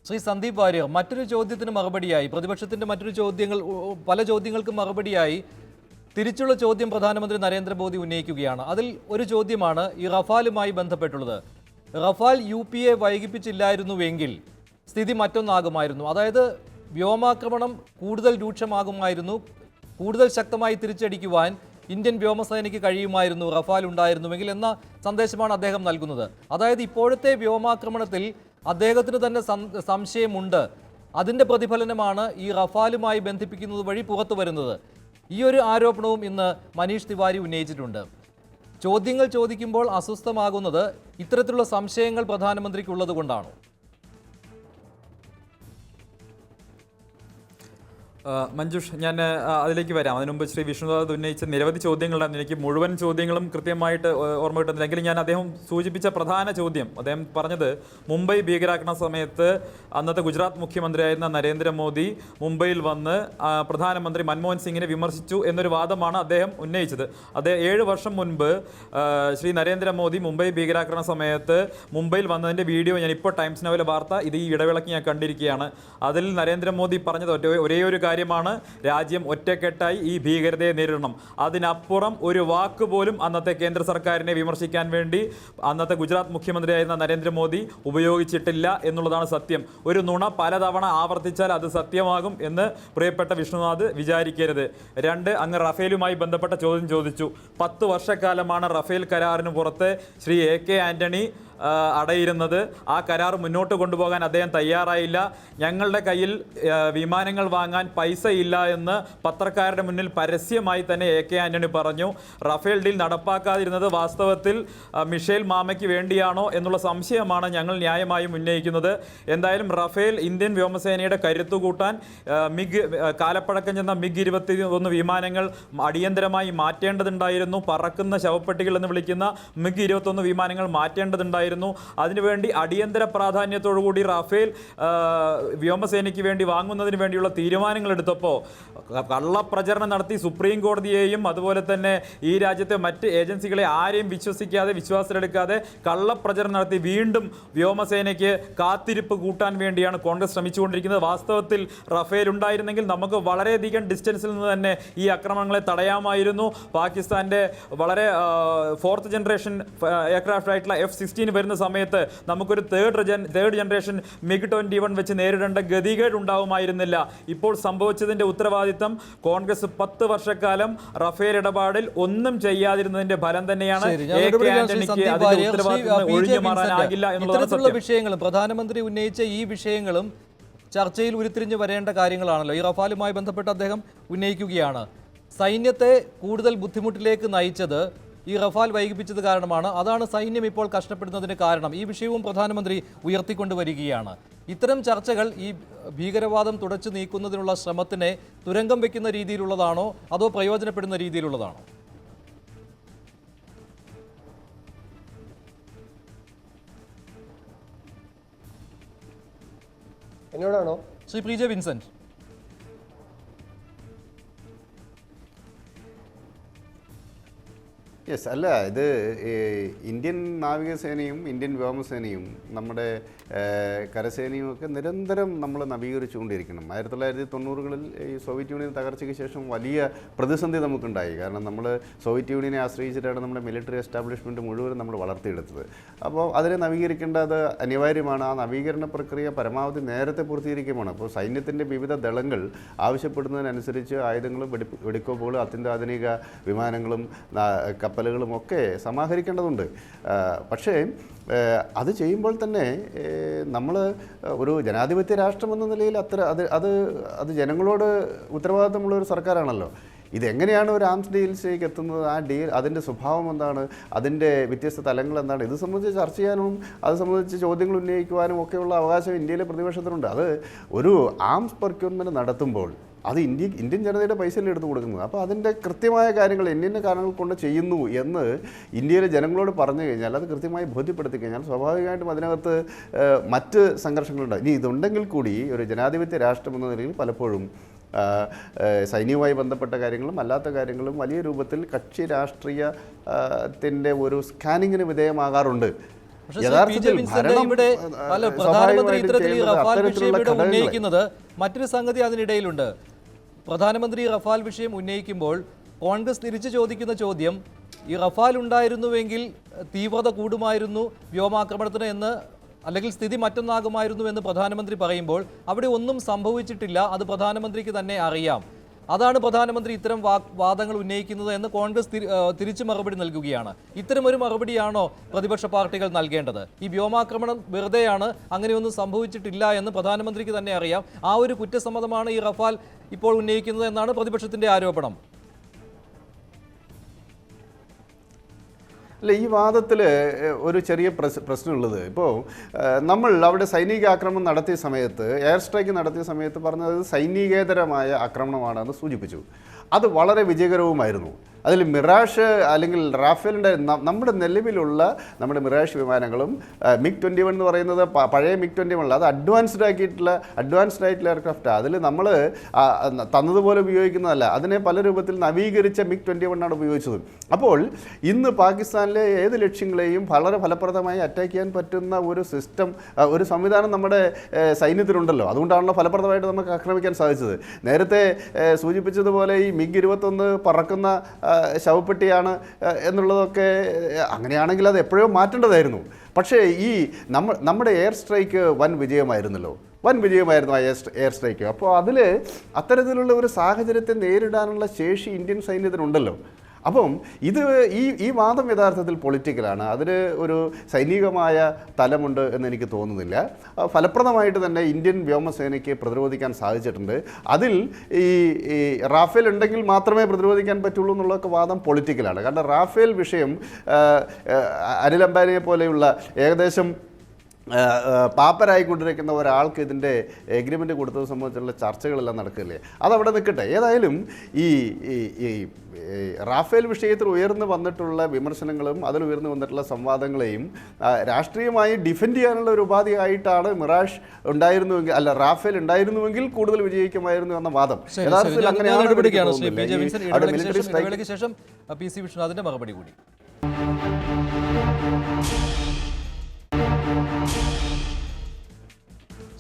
ശ്രീ സന്ദീപ് വാര്യർ, മറ്റൊരു ചോദ്യത്തിന് മറുപടിയായി, പ്രതിപക്ഷത്തിന്റെ മറ്റൊരു പല ചോദ്യങ്ങൾക്കും മറുപടിയായി തിരിച്ചുള്ള ചോദ്യം പ്രധാനമന്ത്രി നരേന്ദ്രമോദി ഉന്നയിക്കുകയാണ്. അതിൽ ഒരു ചോദ്യമാണ് ഈ റഫാലുമായി ബന്ധപ്പെട്ടുള്ളത്. റഫാൽ UPA വൈകിപ്പിച്ചില്ലായിരുന്നുവെങ്കിൽ സ്ഥിതി മറ്റൊന്നാകുമായിരുന്നു. അതായത് വ്യോമാക്രമണം കൂടുതൽ രൂക്ഷമാകുമായിരുന്നു, കൂടുതൽ ശക്തമായി തിരിച്ചടിക്കുവാൻ ഇന്ത്യൻ വ്യോമസേനയ്ക്ക് കഴിയുമായിരുന്നു റഫാൽ ഉണ്ടായിരുന്നുവെങ്കിൽ എന്ന സന്ദേശമാണ് അദ്ദേഹം നൽകുന്നത്. അതായത് ഇപ്പോഴത്തെ വ്യോമാക്രമണത്തിൽ അദ്ദേഹത്തിന് തന്നെ സംശയമുണ്ട്. അതിൻ്റെ പ്രതിഫലനമാണ് ഈ റഫാലുമായി ബന്ധിപ്പിക്കുന്നത് വഴി പുറത്തു വരുന്നത്. ഈ ഒരു ആരോപണവും ഇന്ന് മനീഷ് തിവാരി ഉന്നയിച്ചിട്ടുണ്ട്. ചോദ്യങ്ങൾ ചോദിക്കുമ്പോൾ അസ്വസ്ഥമാകുന്നത് ഇത്തരത്തിലുള്ള സംശയങ്ങൾ പ്രധാനമന്ത്രിക്കുള്ളത് കൊണ്ടാണോ? മഞ്ജുഷ്, ഞാൻ അതിലേക്ക് വരാം. അതിനു മുമ്പ് ശ്രീ വിഷ്ണുനാഥ് ഉന്നയിച്ച നിരവധി ചോദ്യങ്ങളുണ്ടായിരുന്നു. എനിക്ക് മുഴുവൻ ചോദ്യങ്ങളും കൃത്യമായിട്ട് ഓർമ്മ കിട്ടുന്നില്ല. എങ്കിലും ഞാൻ അദ്ദേഹം സൂചിപ്പിച്ച പ്രധാന ചോദ്യം, അദ്ദേഹം പറഞ്ഞത് മുംബൈ ഭീകരാക്രമണ സമയത്ത് അന്നത്തെ ഗുജറാത്ത് മുഖ്യമന്ത്രിയായിരുന്ന നരേന്ദ്രമോദി മുംബൈയിൽ വന്ന് പ്രധാനമന്ത്രി മൻമോഹൻ സിംഗിനെ വിമർശിച്ചു എന്നൊരു വാദമാണ് അദ്ദേഹം ഉന്നയിച്ചത്. അദ്ദേഹം 7 വർഷം മുൻപ് ശ്രീ നരേന്ദ്രമോദി മുംബൈ ഭീകരാക്രമണ സമയത്ത് മുംബൈയിൽ വന്നതിൻ്റെ വീഡിയോ ഞാൻ ഇപ്പോൾ ടൈംസ് നൗവിലെ വാർത്ത ഇത് ഈ ഇടവേളയ്ക്ക് ഞാൻ കണ്ടിരിക്കുകയാണ്. അതിൽ നരേന്ദ്രമോദി പറഞ്ഞത് ഒരേ ഒരു കാര്യമാണ്, രാജ്യം ഒറ്റക്കെട്ടായി ഈ ഭീകരതയെ നേരിടണം. അതിനപ്പുറം ഒരു വാക്ക് പോലും അന്നത്തെ കേന്ദ്ര സർക്കാരിനെ വിമർശിക്കാൻ വേണ്ടി അന്നത്തെ ഗുജറാത്ത് മുഖ്യമന്ത്രിയായിരുന്ന നരേന്ദ്രമോദി ഉപയോഗിച്ചിട്ടില്ല എന്നുള്ളതാണ് സത്യം. ഒരു നുണ പലതവണ ആവർത്തിച്ചാൽ അത് സത്യമാകും എന്ന് പ്രിയപ്പെട്ട വിഷ്ണുനാഥ് വിചാരിക്കരുത്. 2, അങ്ങ് റഫേലുമായി ബന്ധപ്പെട്ട ചോദ്യം ചോദിച്ചു. 10 വർഷക്കാലമാണ് റഫേൽ കരാറിന് പുറത്ത് ശ്രീ AK ആന്റണി അടയിരുന്നത്. ആ കരാർ മുന്നോട്ട് കൊണ്ടുപോകാൻ അദ്ദേഹം തയ്യാറായില്ല. ഞങ്ങളുടെ കയ്യിൽ വിമാനങ്ങൾ വാങ്ങാൻ പൈസ ഇല്ല എന്ന് പത്രക്കാരുടെ മുന്നിൽ പരസ്യമായി തന്നെ AK ആന്റണി പറഞ്ഞു. റഫേൽ ഡീൽ നടപ്പാക്കാതിരുന്നത് വാസ്തവത്തിൽ മിഷേൽ മാമയ്ക്ക് വേണ്ടിയാണോ എന്നുള്ള സംശയമാണ് ഞങ്ങൾ ന്യായമായും ഉന്നയിക്കുന്നത്. എന്തായാലും റഫേൽ ഇന്ത്യൻ വ്യോമസേനയുടെ കരുത്തു കൂട്ടാൻ കാലപ്പഴക്കം ചെന്ന MiG-21 വിമാനങ്ങൾ അടിയന്തരമായി മാറ്റേണ്ടതുണ്ടായിരുന്നു. പറക്കുന്ന ശവപ്പെട്ടികൾ എന്ന് വിളിക്കുന്ന MiG-21 വിമാനങ്ങൾ മാറ്റേണ്ടതുണ്ടായിരുന്നു. അതിനുവേണ്ടി അടിയന്തര പ്രാധാന്യത്തോടുകൂടി റഫേൽ വ്യോമസേനയ്ക്ക് വേണ്ടി വാങ്ങുന്നതിന് വേണ്ടിയുള്ള തീരുമാനങ്ങൾ എടുത്തപ്പോൾ കള്ളപ്രചരണം നടത്തി സുപ്രീം കോടതിയെയും അതുപോലെ തന്നെ ഈ രാജ്യത്തെ മറ്റ് ഏജൻസികളെ ആരെയും വിശ്വാസത്തിലെടുക്കാതെ കള്ളപ്രചരണം നടത്തി വീണ്ടും വ്യോമസേനയ്ക്ക് കാത്തിരിപ്പ് കൂട്ടാൻ വേണ്ടിയാണ് കോൺഗ്രസ് ശ്രമിച്ചുകൊണ്ടിരിക്കുന്നത്. വാസ്തവത്തിൽ റഫേൽ ഉണ്ടായിരുന്നെങ്കിൽ നമുക്ക് വളരെയധികം ഡിസ്റ്റൻസിൽ നിന്ന് തന്നെ ഈ ആക്രമണങ്ങളെ തടയാമായിരുന്നു. പാകിസ്ഥാൻ്റെ വളരെ 4th ജനറേഷൻ എയർക്രാഫ്റ്റ് ആയിട്ടുള്ള F-16 വരുന്ന സമയത്ത് നമുക്കൊരു തേർഡ് ജനറേഷൻ MiG-21 വെച്ച് നേരിടേണ്ട ഗതികേട് ഉണ്ടാവുമായിരുന്നില്ല. ഇപ്പോൾ സംഭവിച്ചതിൻ്റെ ഉത്തരവാദിത്തം കോൺഗ്രസ് 10 വർഷക്കാലം റഫേൽ ഇടപാടിൽ ഒന്നും ചെയ്യാതിരുന്നതിന്റെ ഫലം തന്നെയാണ്. ഇത്തരത്തിലുള്ള വിഷയങ്ങളും പ്രധാനമന്ത്രി ഉന്നയിച്ച ഈ വിഷയങ്ങളും ചർച്ചയിൽ ഉരുത്തിരിഞ്ഞു വരേണ്ട കാര്യങ്ങളാണല്ലോ. ഈ റഫാലുമായി ബന്ധപ്പെട്ട് അദ്ദേഹം ഉന്നയിക്കുകയാണ്, സൈന്യത്തെ കൂടുതൽ ബുദ്ധിമുട്ടിലേക്ക് നയിച്ചത് ഈ റഫാൽ വൈകിപ്പിച്ചത് കാരണമാണ്. അതാണ് സൈന്യം ഇപ്പോൾ കഷ്ടപ്പെടുന്നതിന് കാരണം. ഈ വിഷയവും പ്രധാനമന്ത്രി ഉയർത്തിക്കൊണ്ടുവരികയാണ്. ഇത്തരം ചർച്ചകൾ ഈ ഭീകരവാദം തുടച്ചു നീക്കുന്നതിനുള്ള ശ്രമത്തിനെ തുരങ്കം വയ്ക്കുന്ന രീതിയിലുള്ളതാണോ അതോ പ്രയോജനപ്പെടുന്ന രീതിയിലുള്ളതാണോ? എന്നോടാണോ? Shri PJ Vincent. യെസ്, അല്ല, ഇത് ഇന്ത്യൻ നാവികസേനയും ഇന്ത്യൻ വ്യോമസേനയും നമ്മുടെ കരസേനയും ഒക്കെ നിരന്തരം നമ്മൾ നവീകരിച്ചുകൊണ്ടിരിക്കണം. 1990കളിൽ ഈ സോവിയറ്റ് യൂണിയൻ തകർച്ചയ്ക്ക് ശേഷം വലിയ പ്രതിസന്ധി നമുക്കുണ്ടായി. കാരണം നമ്മൾ സോവിയറ്റ് യൂണിയനെ ആശ്രയിച്ചിട്ടാണ് നമ്മുടെ മിലിറ്ററി എസ്റ്റാബ്ലിഷ്മെൻറ്റ് മുഴുവൻ നമ്മൾ വളർത്തിയെടുത്തത്. അപ്പോൾ അതിനെ നവീകരിക്കേണ്ടത് അനിവാര്യമാണ്. ആ നവീകരണ പ്രക്രിയ പരമാവധി നേരത്തെ പൂർത്തീകരിക്കുകയാണ്. അപ്പോൾ സൈന്യത്തിൻ്റെ വിവിധ ദളങ്ങൾ ആവശ്യപ്പെടുന്നതിനനുസരിച്ച് ആയുധങ്ങളും വെടിക്കോപ്പുകളും അത്യന്താധുനിക വിമാനങ്ങളും കപ്പലുകളും ഒക്കെ സമാഹരിക്കേണ്ടതുണ്ട്. പക്ഷേ അത് ചെയ്യുമ്പോൾ തന്നെ നമ്മൾ ഒരു ജനാധിപത്യ രാഷ്ട്രമെന്ന നിലയിൽ അത് ജനങ്ങളോട് ഉത്തരവാദിത്തമുള്ള ഒരു സർക്കാരാണല്ലോ. ഇതെങ്ങനെയാണ് ഒരു ആംസ് ഡീൽസിലേക്ക് എത്തുന്നത്, ആ ഡീൽ അതിൻ്റെ സ്വഭാവം എന്താണ്, അതിൻ്റെ വ്യത്യസ്ത തലങ്ങൾ എന്താണ്, ഇത് സംബന്ധിച്ച് ചർച്ച ചെയ്യാനും അത് സംബന്ധിച്ച് ചോദ്യങ്ങൾ ഉന്നയിക്കുവാനും ഒക്കെയുള്ള അവകാശം ഇന്ത്യയിലെ പ്രതിപക്ഷത്തിനുണ്ട്. അത് ഒരു ആംസ് പ്രൊക്യൂർമെൻറ്റ് നടത്തുമ്പോൾ അത് ഇന്ത്യൻ ജനതയുടെ പൈസയിൽ എടുത്തു കൊടുക്കുന്നത്. അപ്പോൾ അതിൻ്റെ കൃത്യമായ കാര്യങ്ങൾ ഇന്ത്യൻ്റെ കാരണങ്ങൾ കൊണ്ട് ചെയ്യുന്നു എന്ന് ഇന്ത്യയിലെ ജനങ്ങളോട് പറഞ്ഞു കഴിഞ്ഞാൽ, അത് കൃത്യമായി ബോധ്യപ്പെടുത്തി കഴിഞ്ഞാൽ സ്വാഭാവികമായിട്ടും അതിനകത്ത് മറ്റ് സംഘർഷങ്ങളുണ്ട്. ഇനി ഇതുണ്ടെങ്കിൽ കൂടി ഒരു ജനാധിപത്യ രാഷ്ട്രം എന്ന നിലയിൽ പലപ്പോഴും സൈന്യവുമായി ബന്ധപ്പെട്ട കാര്യങ്ങളും അല്ലാത്ത കാര്യങ്ങളും വലിയ രൂപത്തിൽ കക്ഷി രാഷ്ട്രീയത്തിൻ്റെ ഒരു സ്കാനിങ്ങിന് വിധേയമാകാറുണ്ട്. പക്ഷേ ശ്രീ പി. ജെ. വിൻസെന്റ് ഇവിടെ പ്രധാനമന്ത്രി ഇത്തരത്തിൽ ഈ റഫാൽ വിഷയം ഇവിടെ ഉന്നയിക്കുന്നത് മറ്റൊരു സംഗതി അതിനിടയിലുണ്ട്. പ്രധാനമന്ത്രി റഫാൽ വിഷയം ഉന്നയിക്കുമ്പോൾ കോൺഗ്രസ് തിരിച്ചു ചോദിക്കുന്ന ചോദ്യം, ഈ റഫാൽ ഉണ്ടായിരുന്നുവെങ്കിൽ തീവ്രത കൂടുമായിരുന്നു വ്യോമാക്രമണത്തിന് എന്ന്, അല്ലെങ്കിൽ സ്ഥിതി മറ്റൊന്നാകുമായിരുന്നു എന്ന് പ്രധാനമന്ത്രി പറയുമ്പോൾ അവിടെ ഒന്നും സംഭവിച്ചിട്ടില്ല, അത് പ്രധാനമന്ത്രിക്ക് തന്നെ അറിയാം. അതാണ് പ്രധാനമന്ത്രി ഇത്തരം വാദങ്ങൾ ഉന്നയിക്കുന്നത് എന്ന് കോൺഗ്രസ് തിരിച്ചു മറുപടി നൽകുകയാണ്. ഇത്തരമൊരു മറുപടിയാണോ പ്രതിപക്ഷ പാർട്ടികൾ നൽകേണ്ടത്? ഈ വ്യോമാക്രമണം വെറുതെയാണ്, അങ്ങനെയൊന്നും സംഭവിച്ചിട്ടില്ല എന്ന് പ്രധാനമന്ത്രിക്ക് തന്നെ അറിയാം. ആ ഒരു കുറ്റസമ്മതമാണ് ഈ റഫാൽ ഇപ്പോൾ ഉന്നയിക്കുന്നത് എന്നാണ് പ്രതിപക്ഷത്തിന്റെ ആരോപണം. അല്ല, ഈ വാദത്തിൽ ഒരു ചെറിയ പ്രശ്നമുള്ളത്, ഇപ്പോൾ നമ്മൾ അവിടെ സൈനിക ആക്രമണം നടത്തിയ സമയത്ത്, എയർ സ്ട്രൈക്ക് നടത്തിയ സമയത്ത് പറഞ്ഞത് സൈനികേതരമായ ആക്രമണമാണെന്ന് സൂചിപ്പിച്ചു. അത് വളരെ വിജയകരവുമായിരുന്നു. അതിൽ മിറാഷ് അല്ലെങ്കിൽ റാഫേലിൻ്റെ നമ്മുടെ നിലവിലുള്ള നമ്മുടെ മിറാഷ് വിമാനങ്ങളും MiG-21 എന്ന് പറയുന്നത് പഴയ MiG-21 അത് അഡ്വാൻസ്ഡ് ആയിട്ടുള്ള എയർക്രാഫ്റ്റാണ്. അതിൽ നമ്മൾ തന്നതുപോലെ ഉപയോഗിക്കുന്നതല്ല, അതിനെ പല രൂപത്തിൽ നവീകരിച്ച MiG-21 ആണ് ഉപയോഗിച്ചത്. അപ്പോൾ ഇന്ന് പാകിസ്ഥാനിലെ ഏത് ലക്ഷ്യങ്ങളെയും വളരെ ഫലപ്രദമായി അറ്റാക്ക് ചെയ്യാൻ പറ്റുന്ന ഒരു സിസ്റ്റം, ഒരു സംവിധാനം നമ്മുടെ സൈന്യത്തിലുണ്ടല്ലോ. അതുകൊണ്ടാണല്ലോ ഫലപ്രദമായിട്ട് നമുക്ക് ആക്രമിക്കാൻ സാധിച്ചത്. നേരത്തെ സൂചിപ്പിച്ചതുപോലെ ഈ MiG-21 പറക്കുന്ന ശവപ്പെട്ടിയാണ് എന്നുള്ളതൊക്കെ അങ്ങനെയാണെങ്കിൽ അത് എപ്പോഴോ മാറ്റേണ്ടതായിരുന്നു. പക്ഷേ ഈ നമ്മുടെ എയർ സ്ട്രൈക്ക് വൻ വിജയമായിരുന്നല്ലോ, വൻ വിജയമായിരുന്നു ആ എയർ സ്ട്രൈക്ക്. അപ്പോൾ അതിൽ അത്തരത്തിലുള്ള ഒരു സാഹചര്യത്തെ നേരിടാനുള്ള ശേഷി ഇന്ത്യൻ സൈന്യത്തിനുണ്ടല്ലോ. അപ്പം ഈ വാദം യഥാർത്ഥത്തിൽ പൊളിറ്റിക്കലാണ്. അതിന് ഒരു സൈനികമായ തലമുണ്ട് എന്ന് എനിക്ക് തോന്നുന്നില്ല. ഫലപ്രദമായിട്ട് തന്നെ ഇന്ത്യൻ വ്യോമസേനയ്ക്ക് പ്രതിരോധിക്കാൻ സാധിച്ചിട്ടുണ്ട്. അതിൽ ഈ റാഫേൽ ഉണ്ടെങ്കിൽ മാത്രമേ പ്രതിരോധിക്കാൻ പറ്റുള്ളൂ എന്നുള്ളതൊക്കെ വാദം പൊളിറ്റിക്കലാണ്. കാരണം റാഫേൽ വിഷയം അനിൽ അംബാനിയെ പോലെയുള്ള ഏകദേശം പാപ്പരായിക്കൊണ്ടിരിക്കുന്ന ഒരാൾക്ക് ഇതിൻ്റെ എഗ്രിമെൻ്റ് കൊടുത്തത് സംബന്ധിച്ചുള്ള ചർച്ചകളെല്ലാം നടക്കില്ലേ, അതവിടെ നിൽക്കട്ടെ. ഏതായാലും ഈ റാഫേൽ വിഷയത്തിൽ ഉയർന്നു വന്നിട്ടുള്ള വിമർശനങ്ങളും അതിൽ ഉയർന്നു വന്നിട്ടുള്ള സംവാദങ്ങളെയും രാഷ്ട്രീയമായി ഡിഫെൻഡ് ചെയ്യാനുള്ള ഒരു ഉപാധിയായിട്ടാണ് മിറാഷ് ഉണ്ടായിരുന്നുവെങ്കിൽ, അല്ല റാഫേൽ ഉണ്ടായിരുന്നുവെങ്കിൽ കൂടുതൽ വിജയിക്കുമായിരുന്നു എന്ന വാദം യഥാർത്ഥത്തിൽ അങ്ങനെയാണ്. ശേഷം പി. സി. വിഷ്ണുനാഥിന്റെ മറുപടി കൂടി.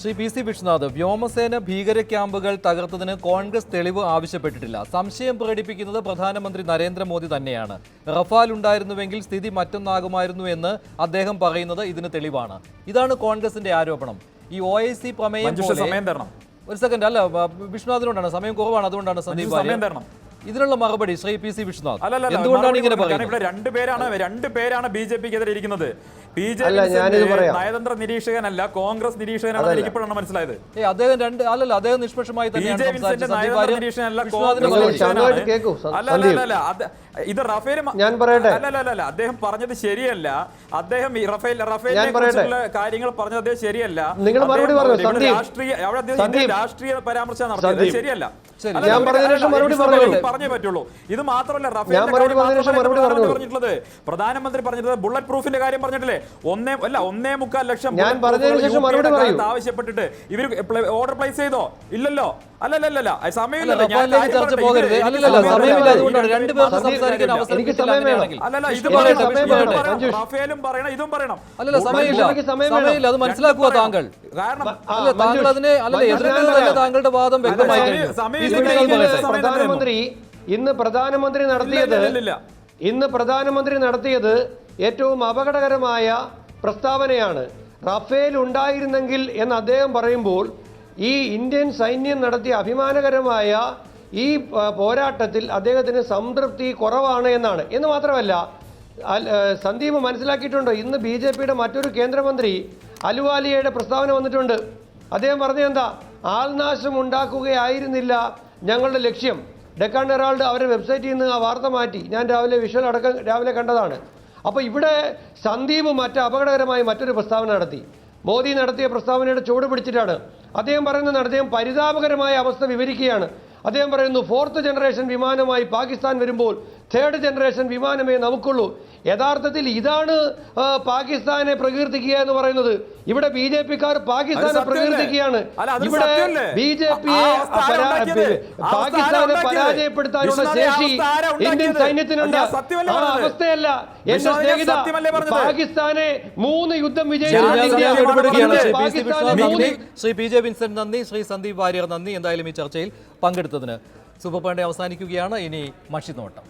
ശ്രീ പി. സി. വിഷ്ണുനാഥ്, വ്യോമസേന ഭീകര ക്യാമ്പുകൾ തകർത്തതിന് കോൺഗ്രസ് തെളിവ് ആവശ്യപ്പെട്ടിട്ടില്ല. സംശയം പ്രകടിപ്പിക്കുന്നത് പ്രധാനമന്ത്രി നരേന്ദ്രമോദി തന്നെയാണ്. റഫാൽ ഉണ്ടായിരുന്നുവെങ്കിൽ സ്ഥിതി മറ്റൊന്നാകുമായിരുന്നു എന്ന് അദ്ദേഹം പറയുന്നത് ഇതിന് തെളിവാണ്. ഇതാണ് കോൺഗ്രസിന്റെ ആരോപണം. ഈ OIC പ്രമേയം ഒരു സെക്കൻഡ്, അല്ല വിഷ്ണുനാഥിനോടാണ്, സമയം കുറവാണ്, അതുകൊണ്ടാണ് സന്ദീപ്. ഇതിനുള്ള മറുപടി ശ്രീ പി. സി. വിഷ്ണുനാഥ്, എന്തുകൊണ്ടാണ് ഇങ്ങനെ പറയുന്നത്? ഇവിടെ രണ്ടുപേരാണ് BJP-ക്കെതിരെ ഇരിക്കുന്നത്. നയതന്ത്ര നിരീക്ഷകനല്ല, കോൺഗ്രസ് നിരീക്ഷകനാണെന്ന് എനിക്ക് ഇപ്പോഴാണ് മനസ്സിലായത്. അദ്ദേഹം നിഷ്പക്ഷമായി ഇത് റഫേൽ അല്ല, അദ്ദേഹം പറഞ്ഞത് ശരിയല്ല. അദ്ദേഹം ഈ റഫേലിനെ കുറിച്ചുള്ള കാര്യങ്ങൾ പറഞ്ഞത് അദ്ദേഹം ശരിയല്ല. രാഷ്ട്രീയ പരാമർശം നടത്തിയത് ശരിയല്ല. പറഞ്ഞേ പറ്റുള്ളൂ. ഇത് മാത്രമല്ല, പറഞ്ഞിട്ടുള്ളത് പ്രധാനമന്ത്രി പറഞ്ഞത് ബുള്ളറ്റ് പ്രൂഫിന്റെ കാര്യം പറഞ്ഞിട്ടില്ലേ? 1.25 ലക്ഷം ആവശ്യപ്പെട്ടിട്ട് ഇവർ ഓർഡർ പ്ലേസ് ചെയ്തോ? ഇല്ലല്ലോ. അല്ലല്ല, സമയമില്ല. റഫേലും പറയണം, ഇതും പറയണം. അത് മനസ്സിലാക്കുക താങ്കൾ. കാരണം താങ്കളുടെ വാദം വ്യക്തമായി. പ്രധാനമന്ത്രി നടത്തിയത് ഏറ്റവും അപകടകരമായ പ്രസ്താവനയാണ്. റഫേൽ ഉണ്ടായിരുന്നെങ്കിൽ എന്ന് അദ്ദേഹം പറയുമ്പോൾ ഈ ഇന്ത്യൻ സൈന്യം നടത്തിയ അഭിമാനകരമായ ഈ പോരാട്ടത്തിൽ അദ്ദേഹത്തിന് സംതൃപ്തി കുറവാണ് എന്നാണ്. എന്ന് മാത്രമല്ല, സന്ദീപ് മനസ്സിലാക്കിയിട്ടുണ്ടോ, ഇന്ന് BJP-യുടെ മറ്റൊരു കേന്ദ്രമന്ത്രി അലുവാലിയയുടെ പ്രസ്താവന വന്നിട്ടുണ്ട്. അദ്ദേഹം പറഞ്ഞത് എന്താ? ആൾനാശം ഉണ്ടാക്കുകയായിരുന്നില്ല ഞങ്ങളുടെ ലക്ഷ്യം. ഡെക്കാൻ ഹെറാൾഡ് അവരുടെ വെബ്സൈറ്റിൽ നിന്ന് ആ വാർത്ത മാറ്റി. ഞാൻ വിഷ്വൽ അടക്കം രാവിലെ കണ്ടതാണ്. അപ്പോൾ ഇവിടെ സന്ദീപ് അപകടകരമായി മറ്റൊരു പ്രസ്താവന നടത്തി. മോദി നടത്തിയ പ്രസ്താവനയുടെ ചുവട് പിടിച്ചിട്ടാണ് അദ്ദേഹം പറയുന്നത്. അദ്ദേഹം പരിതാപകരമായ അവസ്ഥ വിവരിക്കുകയാണ്. അദ്ദേഹം പറയുന്നു, 4th ജനറേഷൻ വിമാനമായി പാകിസ്ഥാൻ വരുമ്പോൾ തേർഡ് ജനറേഷൻ വിമാനമേ നമുക്കുള്ളൂ. യഥാർത്ഥത്തിൽ ഇതാണ് പാകിസ്ഥാനെ പ്രകീർത്തിക്കുക എന്ന് പറയുന്നത്. ഇവിടെ ബി ജെ പിക്കാർ പാകിസ്ഥാനെ പ്രകീർത്തിക്കുകയാണ്. ഇവിടെ ബി ജെ പിയെ പാകിസ്ഥാനെ പരാജയപ്പെടുത്താനുള്ള ശേഷി ഇന്ത്യൻ സൈന്യത്തിനുണ്ട്. ആ അവസ്ഥയല്ല എന്റെ സ്നേഹിത. പാകിസ്ഥാനെ 3 യുദ്ധം ശ്രീ പി ജെ വിൻസെന്റ് നന്ദി, ശ്രീ സന്ദീപ് വാര്യർ നന്ദി. എന്തായാലും ഈ ചർച്ചയിൽ പങ്കെടുത്തതിന്. സൂപ്പർ പോയിന്റ് അവസാനിക്കുകയാണ്. ഇനി മഷിനോട്ടം.